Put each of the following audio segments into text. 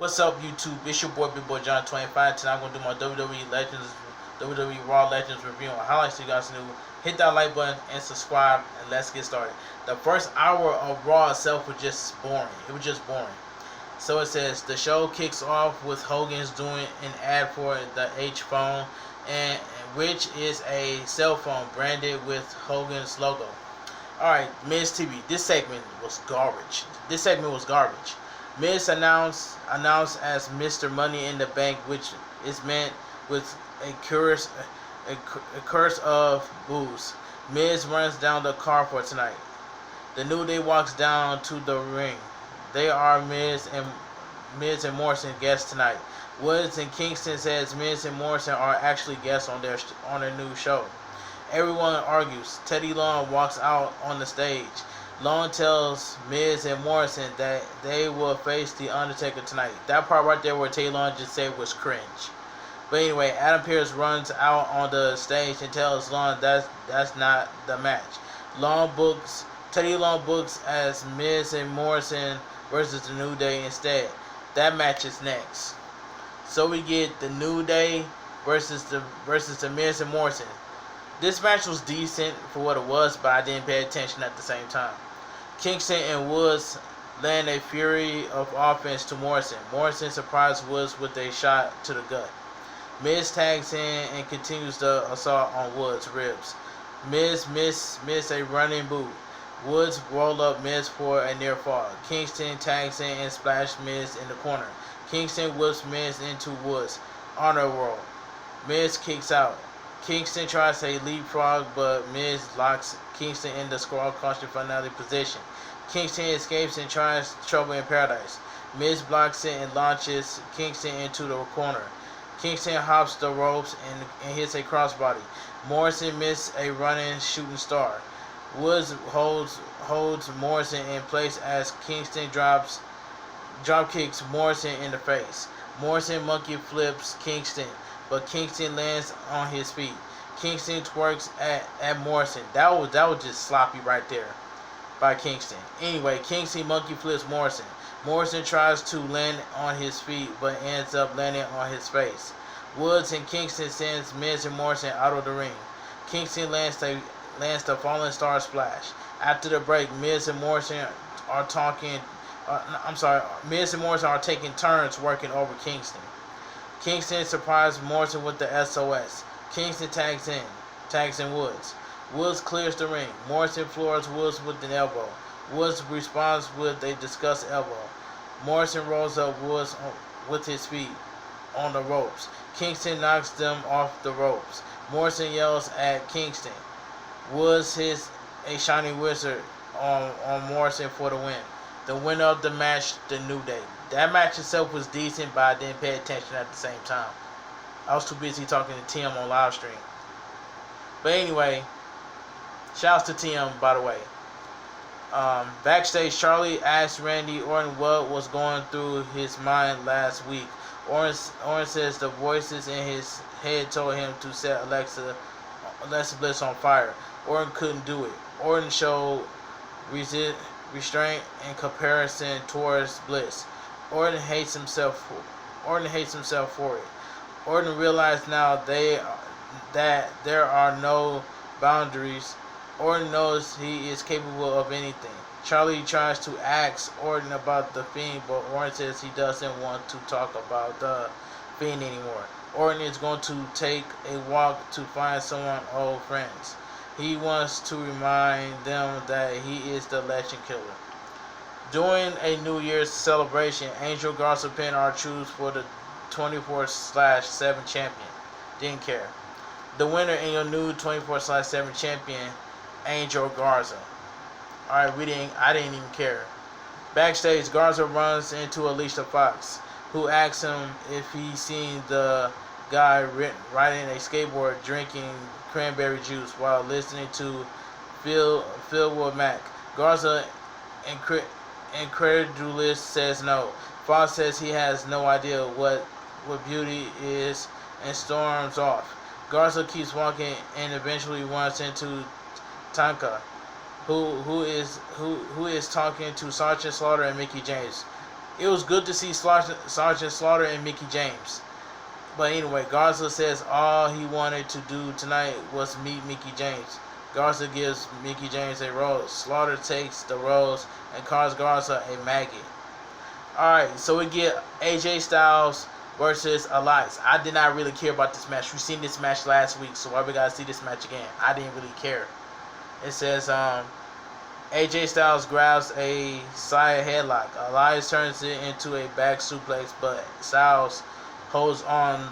What's up, YouTube? It's your boy, Big Boy John 25. Tonight I'm gonna do my WWE Raw Legends review and highlights you guys new. Hit that like button and subscribe, and let's get started. The first hour of Raw itself was just boring. It was just boring. So it says the show kicks off with Hogan's doing an ad for the H phone, and which is a cell phone branded with Hogan's logo. Alright, Miz TV. This segment was garbage. Miz announced as Mr. Money in the Bank, which is meant with a curse of booze. Miz runs down the car for tonight. The New Day walks down to the ring. They are Miz and Morrison guests tonight. Woods and Kingston says Miz and Morrison are actually guests on their new show. Everyone argues. Teddy Long walks out on the stage. Long tells Miz and Morrison that they will face The Undertaker tonight. That part right there where Teddy Long just said was cringe. But anyway, Adam Pearce runs out on the stage and tells Long that's not the match. Teddy Long books as Miz and Morrison versus the New Day instead. That match is next. So we get the New Day versus the Miz and Morrison. This match was decent for what it was, but I didn't pay attention at the same time. Kingston and Woods land a fury of offense to Morrison. Morrison surprised Woods with a shot to the gut. Miz tags in and continues the assault on Woods' ribs. Miz miss a running boot. Woods roll up Miz for a near fall. Kingston tags in and splashes Miz in the corner. Kingston whips Miz into Woods. Honor roll. Miz kicks out. Kingston tries a leapfrog, but Miz locks Kingston in the squall caution finale position. Kingston escapes and tries Trouble in Paradise. Miz blocks it and launches Kingston into the corner. Kingston hops the ropes and hits a crossbody. Morrison misses a running shooting star. Woods holds Morrison in place as Kingston drop kicks Morrison in the face. Morrison monkey flips Kingston, but Kingston lands on his feet. Kingston twerks at Morrison. That was just sloppy right there by Kingston. Anyway, Kingston monkey flips Morrison. Morrison tries to land on his feet, but ends up landing on his face. Woods and Kingston sends Miz and Morrison out of the ring. Kingston lands the Fallen Star splash. After the break, Miz and Morrison are taking turns working over Kingston. Kingston surprised Morrison with the SOS. Kingston tags in Woods. Woods clears the ring. Morrison floors Woods with an elbow. Woods responds with a discussed elbow. Morrison rolls up Woods with his feet on the ropes. Kingston knocks them off the ropes. Morrison yells at Kingston. Woods hits a shining wizard on Morrison for the win. The winner of the match, the New Day. That match itself was decent, but I didn't pay attention at the same time. I was too busy talking to Tim on live stream. But anyway, shouts to Tim, by the way. Backstage, Charlie asked Randy Orton what was going through his mind last week. Orton says the voices in his head told him to set Alexa Bliss on fire. Orton couldn't do it. Orton showed restraint in comparison towards Bliss. Orton hates himself for it. Orton realized now that there are no boundaries. Orton knows he is capable of anything. Charlie tries to ask Orton about the Fiend, but Orton says he doesn't want to talk about the Fiend anymore. Orton is going to take a walk to find someone old friends. He wants to remind them that he is the Legend Killer. During a New Year's celebration, Angel Garza pinned R-Truth for the 24/7 champion. Didn't care. The winner in your new 24/7 champion, Angel Garza. Alright, I didn't even care. Backstage, Garza runs into Alicia Fox, who asks him if he's seen the guy riding a skateboard drinking cranberry juice while listening to Fleetwood Mac. Garza, incredulous, says no. Fox says he has no idea what beauty is and storms off. Garza keeps walking and eventually runs into Tanka, who is talking to Sergeant Slaughter and Mickey James. It was good to see Sergeant Slaughter and Mickey James. But anyway, Garza says all he wanted to do tonight was meet Mickey James. Garza gives Mickey James a rose. Slaughter takes the rose and calls Garza a maggot. Alright, so we get AJ Styles versus Elias. I did not really care about this match. We seen this match last week, so why we gotta see this match again? I didn't really care. It says AJ Styles grabs a side headlock. Elias turns it into a back suplex, but Styles holds on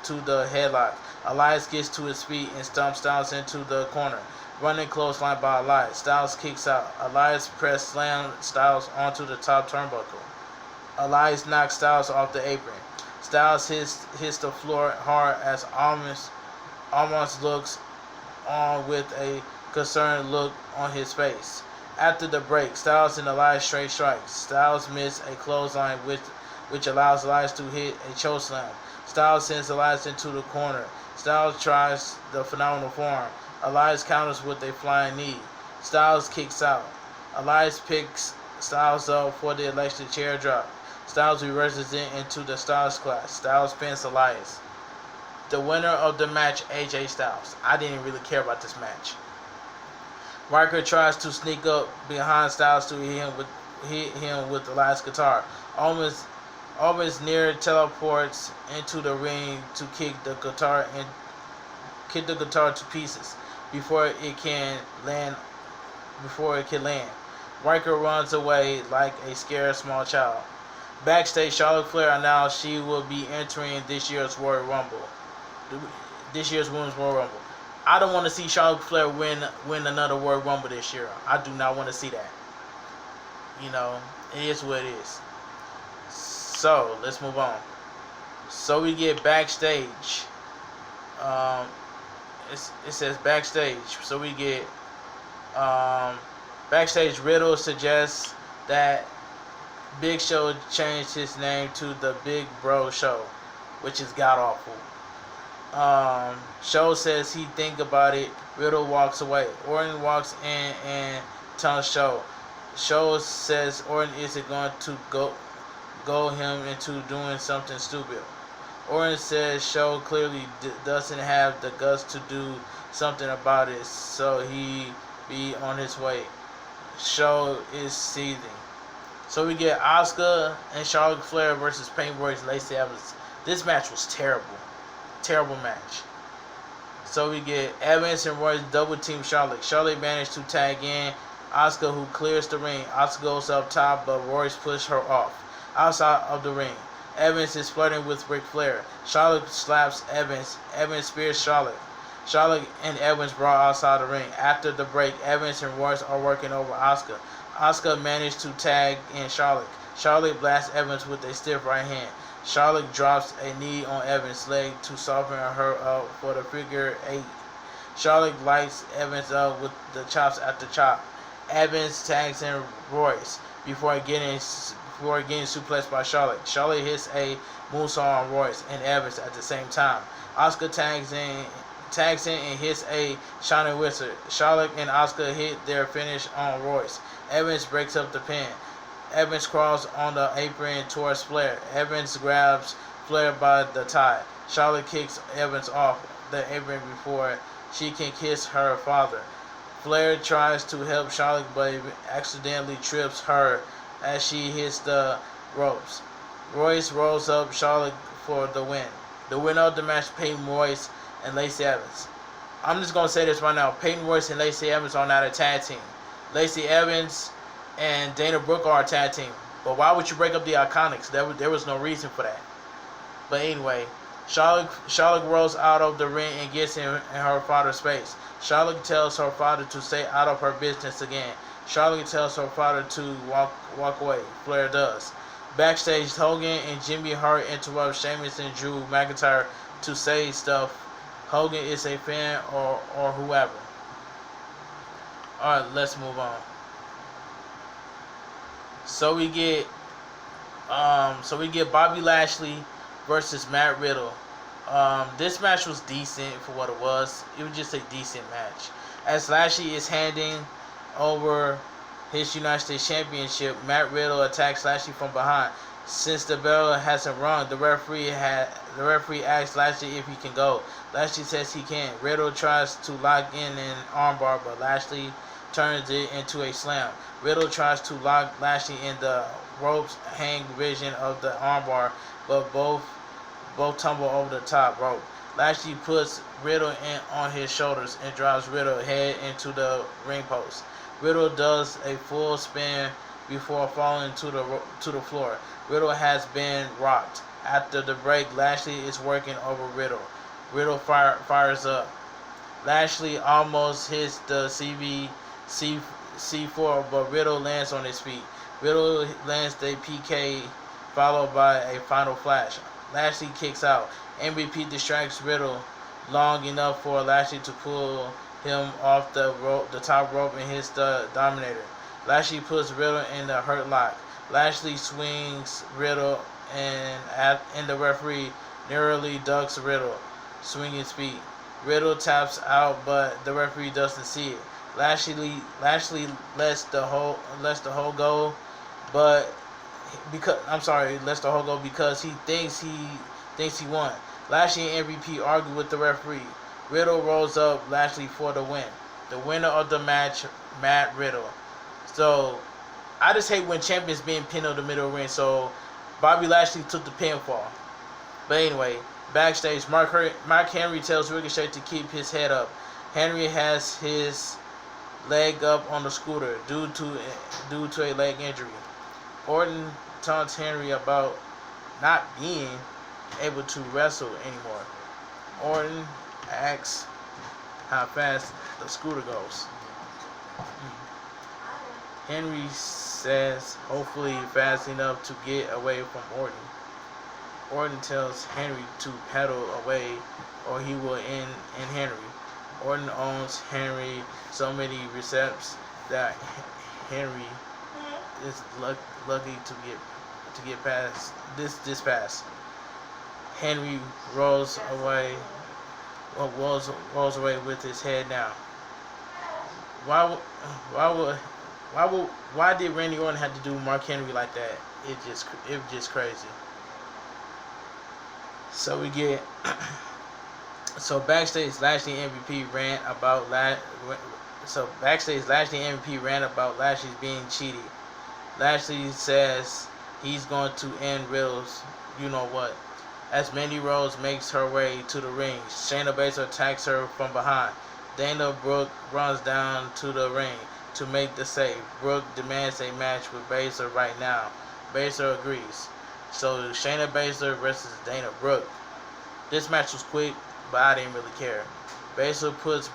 to the headlock. Elias gets to his feet and stomps Styles into the corner. Running clothesline by Elias. Styles kicks out. Elias press slams Styles onto the top turnbuckle. Elias knocks Styles off the apron. Styles hits the floor hard as almost looks on with a concerned look on his face. After the break, Styles and Elias straight strikes. Styles misses a clothesline which allows Elias to hit a chokeslam. Styles sends Elias into the corner. Styles tries the phenomenal form. Elias counters with a flying knee. Styles kicks out. Elias picks Styles up for the electric chair drop. Styles reverses it into the Styles class. Styles pins Elias. The winner of the match, AJ Styles. I didn't really care about this match. Riker tries to sneak up behind Styles to hit him with Elias' guitar. Almost near teleports into the ring to kick the guitar to pieces before it can land. Riker runs away like a scared small child. Backstage, Charlotte Flair announced she will be entering this year's Royal Rumble. This year's Women's Royal Rumble. I don't want to see Charlotte Flair win another Royal Rumble this year. I do not want to see that. You know, it is what it is. So, let's move on. So we get backstage. It says backstage. So we get backstage. Riddle suggests that Big Show changed his name to the Big Bro Show, which is god awful. Show says he think about it. Riddle walks away. Orton walks in and tells Show. Show says Orton isn't going to go him into doing something stupid. Orton says Show clearly doesn't have the guts to do something about it, so he be on his way. Show is seething. So we get Asuka and Charlotte Flair versus Peyton Royce and Lacey Evans. This match was terrible. Terrible match. So we get Evans and Royce double team Charlotte. Charlotte managed to tag in Asuka, who clears the ring. Asuka goes up top, but Royce pushes her off. Outside of the ring, Evans is flirting with Ric Flair. Charlotte slaps Evans. Evans spears Charlotte. Charlotte and Evans brawl outside the ring. After the break, Evans and Royce are working over Asuka. Asuka managed to tag in Charlotte. Charlotte blasts Evans with a stiff right hand. Charlotte drops a knee on Evans' leg to soften her up for the figure 8. Charlotte lights Evans up with the chops after chop. Evans tags in Royce before getting suplexed by Charlotte. Charlotte hits a moonsault on Royce and Evans at the same time. Asuka tags in and hits a Shining Wizard. Charlotte and Asuka hit their finish on Royce. Evans breaks up the pin. Evans crawls on the apron towards Flair. Evans grabs Flair by the tie. Charlotte kicks Evans off the apron before she can kiss her father. Flair tries to help Charlotte but accidentally trips her as she hits the ropes. Royce rolls up Charlotte for the win. The winner of the match, Peyton Royce and Lacey Evans. I'm just going to say this right now. Peyton Royce and Lacey Evans are not a tag team. Lacey Evans and Dana Brooke are a tag team. But why would you break up the Iconics? There was no reason for that. But anyway, Charlotte rolls out of the ring and gets in her father's face. Charlotte tells her father to stay out of her business again. Charlotte tells her father to walk away. Flair does. Backstage, Hogan and Jimmy Hart interrupt Sheamus and Drew McIntyre to say stuff. Hogan is a fan or whoever. Alright, let's move on. So we get Bobby Lashley versus Matt Riddle. This match was decent for what it was. It was just a decent match. As Lashley is handing over his United States Championship. Matt Riddle attacks Lashley from behind. Since the bell hasn't rung, the referee asks Lashley if he can go. Lashley says he can. Riddle tries to lock in an armbar, but Lashley turns it into a slam. Riddle tries to lock Lashley in the ropes hang version of the armbar, but both tumble over the top rope. Lashley puts Riddle on his shoulders and drives Riddle head into the ring post. Riddle does a full spin before falling to the floor. Riddle has been rocked. After the break, Lashley is working over Riddle. Riddle fires up. Lashley almost hits the C4, but Riddle lands on his feet. Riddle lands the PK followed by a final flash. Lashley kicks out. MVP distracts Riddle long enough for Lashley to pull him off the top rope and hits the Dominator. Lashley puts Riddle in the Hurt Lock. Lashley swings Riddle and the referee narrowly ducks Riddle, swinging his feet. Riddle taps out, but the referee doesn't see it. Lashley lets the hold go, because he thinks he won. Lashley and MVP argue with the referee. Riddle rolls up Lashley for the win. The winner of the match, Matt Riddle. So, I just hate when champions being pinned on the middle ring. So, Bobby Lashley took the pinfall. But anyway, backstage, Mark Henry tells Ricochet to keep his head up. Henry has his leg up on the scooter due to a leg injury. Orton taunts Henry about not being able to wrestle anymore. Orton asks how fast the scooter goes. Henry says hopefully fast enough to get away from Orton. Orton tells Henry to pedal away or he will end Henry. Orton owns Henry so many receps that Henry is lucky to get past this pass. Henry rolls away with his head down. Why did Randy Orton have to do Mark Henry like that? It just crazy. So backstage, Lashley MVP ran about Lashley's being cheated. Lashley says he's going to end Riddle's you know what. As Mandy Rose makes her way to the ring, Shayna Baszler attacks her from behind. Dana Brooke runs down to the ring to make the save. Brooke demands a match with Baszler right now. Baszler agrees. So Shayna Baszler versus Dana Brooke. This match was quick, but I didn't really care. Baszler puts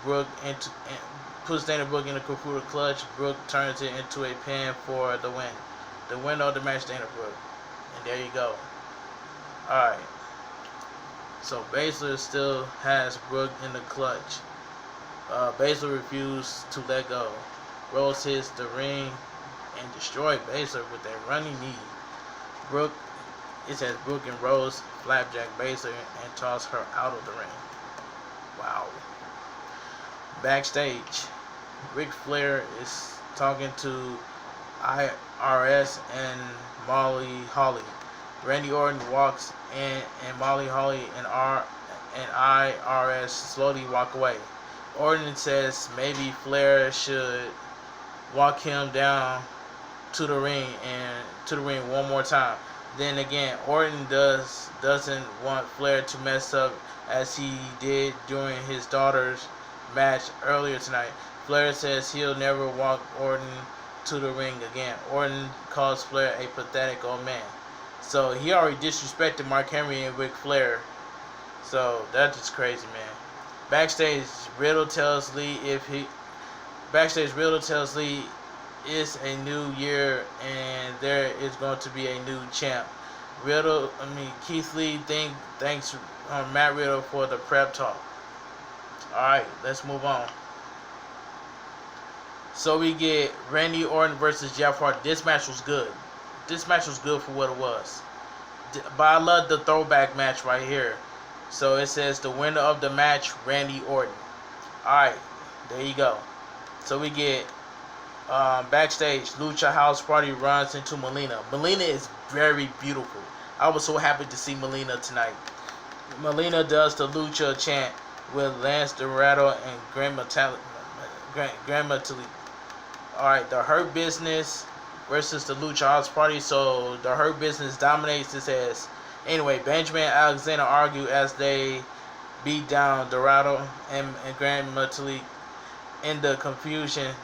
Dana Brooke in a Kafura clutch. Brooke turns it into a pin for the win. The winner of the match, Dana Brooke. And there you go. Alright. So Baszler still has Brooke in the clutch. Baszler refused to let go. Rose hits the ring and destroyed Baszler with a running knee. It says Brooke and Rose flapjack Baszler and toss her out of the ring. Wow. Backstage, Ric Flair is talking to IRS and Molly Holly. Randy Orton walks in and Molly Holly and IRS slowly walk away. Orton says maybe Flair should walk him down to the ring one more time. Then again, Orton doesn't want Flair to mess up as he did during his daughter's match earlier tonight. Flair says he'll never walk Orton to the ring again. Orton calls Flair a pathetic old man. So he already disrespected Mark Henry and Ric Flair. So that's just crazy, man. Backstage, Riddle tells Lee it's a new year and there is going to be a new champ. Keith Lee thanks Matt Riddle for the prep talk. Alright, let's move on. So we get Randy Orton versus Jeff Hardy. This match was good. This match was good for what it was. But I love the throwback match right here. So it says the winner of the match, Randy Orton. Alright, there you go. So we get Backstage, Lucha House Party runs into Melina. Melina is very beautiful. I was so happy to see Melina tonight. Melina does the Lucha chant with Lance Dorado and Grand Metalik. Alright, the Hurt Business versus the Lucha House Party. So the Hurt Business dominates this ass. Anyway, Benjamin and Alexander argue as they beat down Dorado and Grand Metalik. In the confusion,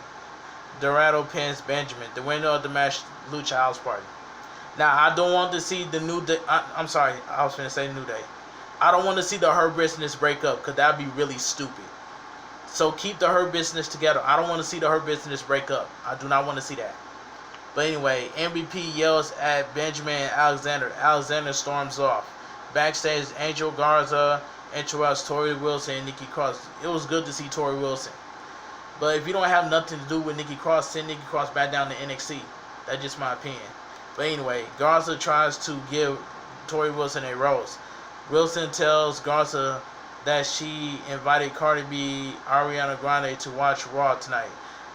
Dorado pins Benjamin. The winner of the match, Lucha House Party. Now, I don't want to see the New Day. I'm sorry, I was going to say New Day. I don't want to see the Hurt Business break up because that would be really stupid. So keep the Hurt Business together. I don't want to see the Hurt Business break up. I do not want to see that. But anyway, MVP yells at Benjamin and Alexander. Alexander storms off. Backstage, Angel Garza interrupts Tori Wilson and Nikki Cross. It was good to see Tori Wilson. But if you don't have nothing to do with Nikki Cross, send Nikki Cross back down to NXT. That's just my opinion. But anyway, Garza tries to give Tori Wilson a rose. Wilson tells Garza that she invited Cardi B, Ariana Grande to watch Raw tonight.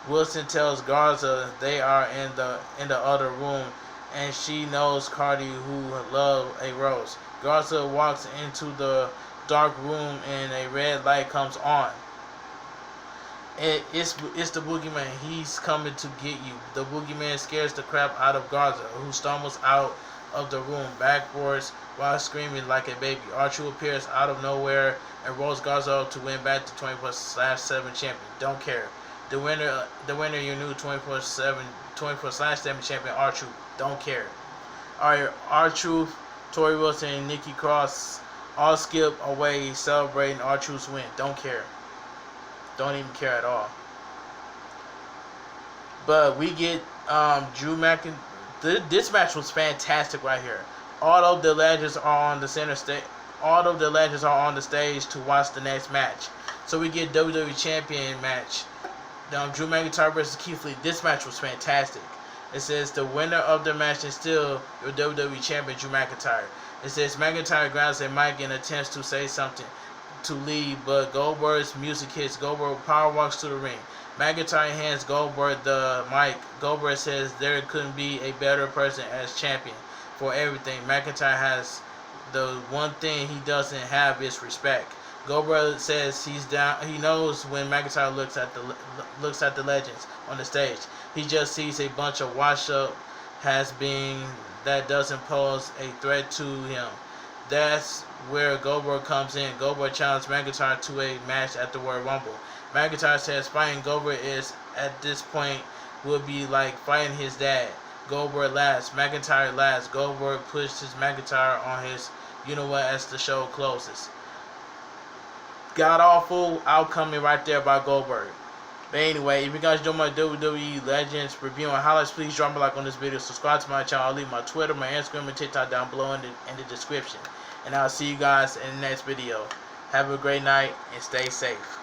Wilson tells Garza they are in the other room and she knows Cardi who loves a rose. Garza walks into the dark room and a red light comes on. It's the Boogeyman. He's coming to get you. The Boogeyman scares the crap out of Garza, who stumbles out of the room backwards while screaming like a baby. R-Truth appears out of nowhere and rolls Garza up to win back to 24/7 champion. Don't care. The winner, your new 24/7 champion, R-Truth. Don't care. Alright, R-Truth, Tori Wilson, and Nikki Cross all skip away celebrating R-Truth's win. Don't care. Don't even care at all. But we get Drew McIntyre. This match was fantastic right here. All of the legends are on the center stage. All of the legends are on the stage to watch the next match. So we get WWE Champion match. Drew McIntyre versus Keith Lee. This match was fantastic. It says the winner of the match is still your WWE Champion, Drew McIntyre. It says McIntyre grabs a mic and attempts to say something to Lee, but Goldberg's music hits. Goldberg power walks to the ring. McIntyre hands Goldberg the mic. Goldberg says there couldn't be a better person as champion for everything. McIntyre has the one thing he doesn't have is respect. Goldberg says he's down. He knows when McIntyre looks at the legends on the stage, he just sees a bunch of washed-up has-been that doesn't pose a threat to him. That's where Goldberg comes in. Goldberg challenges McIntyre to a match at the Royal Rumble. McIntyre says fighting Goldberg is at this point would be like fighting his dad. Goldberg laughs. McIntyre laughs. Goldberg pushes McIntyre on his you-know-what as the show closes. God-awful outcome right there by Goldberg. But anyway, if you guys enjoy my WWE Legends review and highlights, please drop a like on this video. Subscribe to my channel. I'll leave my Twitter, my Instagram, and TikTok down below in the description. And I'll see you guys in the next video. Have a great night and stay safe.